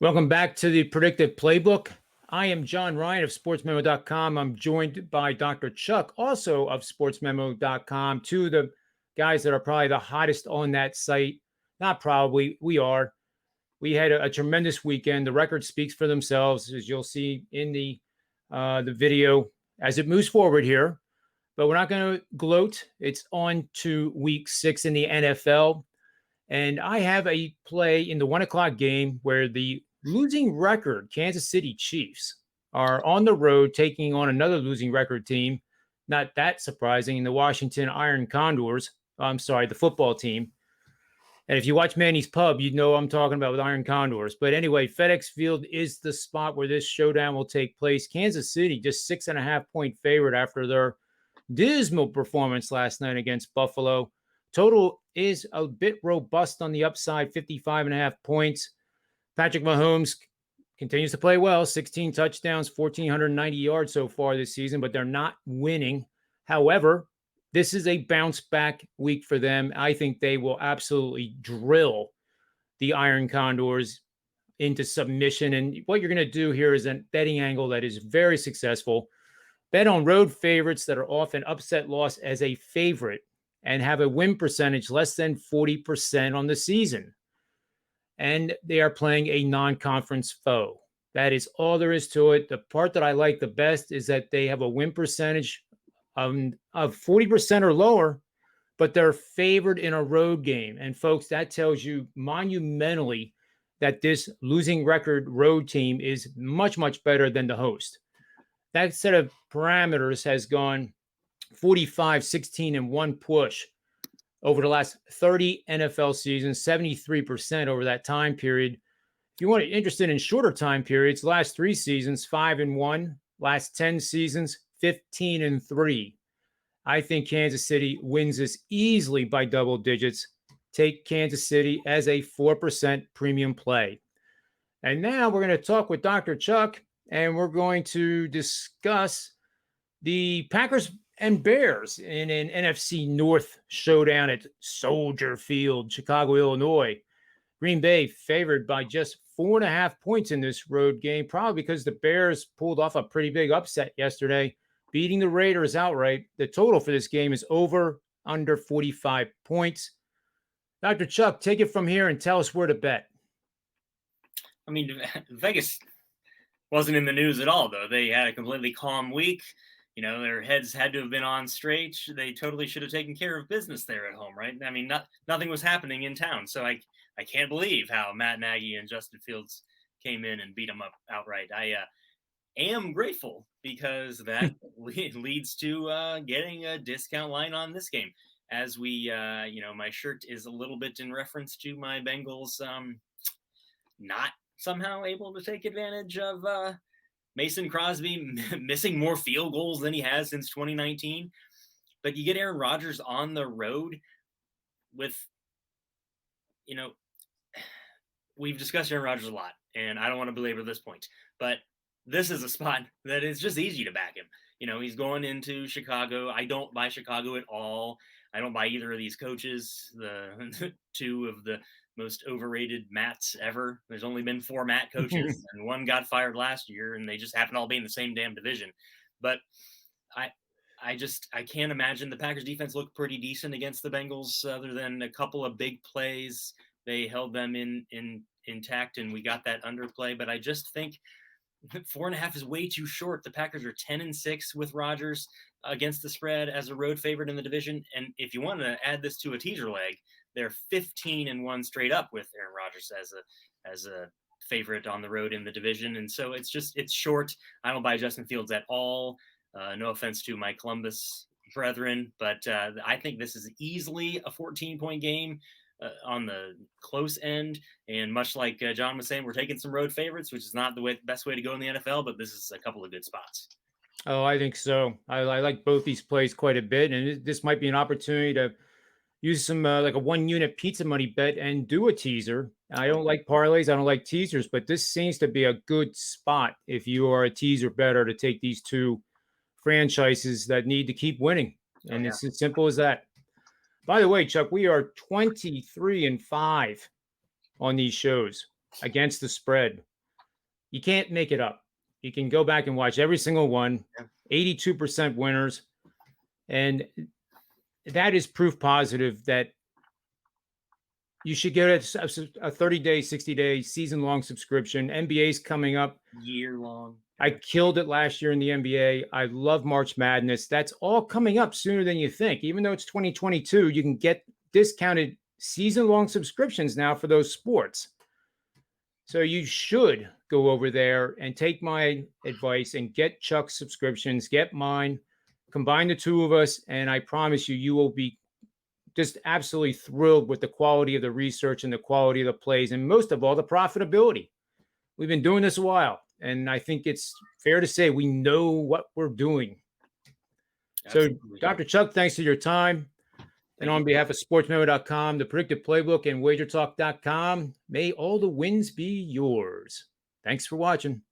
Welcome back to the Predictive Playbook. I am John Ryan of Sportsmemo.com. I'm joined by Dr. Chuck, also of Sportsmemo.com, two of the guys that are probably the hottest on that site. Not probably, we are. We had a tremendous weekend. The record speaks for themselves, as you'll see in the video as it moves forward here. But we're not going to gloat. It's on to week 6 in the NFL. And I have a play in the 1 o'clock game where the losing record Kansas City Chiefs are on the road taking on another losing record team. Not that surprising, the Washington Iron Condors. I'm sorry, the football team. And if you watch Manny's Pub, you know I'm talking about with Iron Condors. But anyway, FedEx Field is the spot where this showdown will take place. Kansas City just 6.5-point favorite after their dismal performance last night against Buffalo. Total is a bit robust on the upside, 55.5 points. Patrick Mahomes continues to play well, 16 touchdowns, 1,490 yards so far this season, but they're not winning. However, this is a bounce back week for them. I think they will absolutely drill the Iron Condors into submission. And what you're going to do here is a betting angle that is very successful. Bet on road favorites that are often upset loss as a favorite and have a win percentage less than 40% on the season. And they are playing a non-conference foe. That is all there is to it. The part that I like the best is that they have a win percentage of 40% or lower, but they're favored in a road game. And folks, that tells you monumentally that this losing record road team is much, much better than the host. That set of parameters has gone 45, 16, and 1 push over the last 30 NFL seasons, 73% over that time period. If you want to interested in shorter time periods, last 3 seasons, 5-1, last 10 seasons, 15-3. I think Kansas City wins this easily by double digits. Take Kansas City as a 4% premium play. And now we're going to talk with Dr. Chuck, and we're going to discuss the Packers and Bears in an NFC North showdown at Soldier Field, Chicago, Illinois. Green Bay favored by just 4.5 points in this road game, probably because the Bears pulled off a pretty big upset yesterday, beating the Raiders outright. The total for this game is under 45 points. Dr. Chuck, take it from here and tell us where to bet. I mean, Vegas wasn't in the news at all, though. They had a completely calm week. You know, their heads had to have been on straight. They totally should have taken care of business there at home, right? I mean, nothing was happening in town. So I can't believe how Matt Nagy and Justin Fields came in and beat them up outright. I am grateful because that leads to getting a discount line on this game. As we, my shirt is a little bit in reference to my Bengals not somehow able to take advantage of Mason Crosby missing more field goals than he has since 2019. But you get Aaron Rodgers on the road with, we've discussed Aaron Rodgers a lot, and I don't want to belabor this point, but this is a spot that is just easy to back him. You know, he's going into Chicago. I don't buy Chicago at all. I don't buy either of these coaches, the two of the most overrated Matts ever. There's only been 4 Matt coaches, and one got fired last year, and they just happen to all be in the same damn division. But I can't imagine. The Packers defense looked pretty decent against the Bengals, other than a couple of big plays. They held them intact, and we got that underplay. But I just think 4.5 is way too short. The Packers are 10-6 with Rodgers against the spread as a road favorite in the division. And if you want to add this to a teaser leg, they're 15-1 straight up with Aaron Rodgers as a favorite on the road in the division. And so it's short. I don't buy Justin Fields at all. No offense to my Columbus brethren, but I think this is easily a 14-point game on the close end. And much like John was saying, we're taking some road favorites, which is not the best way to go in the NFL, but this is a couple of good spots. Oh, I think so. I like both these plays quite a bit, and this might be an opportunity to use some like a 1-unit pizza money bet and do a teaser. I don't like parlays. I don't like teasers, but this seems to be a good spot if you are a teaser bettor to take these two franchises that need to keep winning. And it's as simple as that. By the way, Chuck, we are 23-5 on these shows against the spread. You can't make it up. You can go back and watch every single one, 82% winners. And that is proof positive that you should get a 30-day, 60-day, season-long subscription. NBA's coming up. Year long. I killed it last year in the NBA. I love March Madness. That's all coming up sooner than you think. Even though it's 2022, you can get discounted season-long subscriptions now for those sports. So you should go over there and take my advice and get Chuck's subscriptions, get mine, combine the two of us, and I promise you, you will be just absolutely thrilled with the quality of the research and the quality of the plays, and most of all, the profitability. We've been doing this a while, and I think it's fair to say we know what we're doing. Absolutely. So, Dr. Chuck, thanks for your time. And on behalf of Sportsmemo.com, the Predictive Playbook, and WagerTalk.com, may all the wins be yours. Thanks for watching.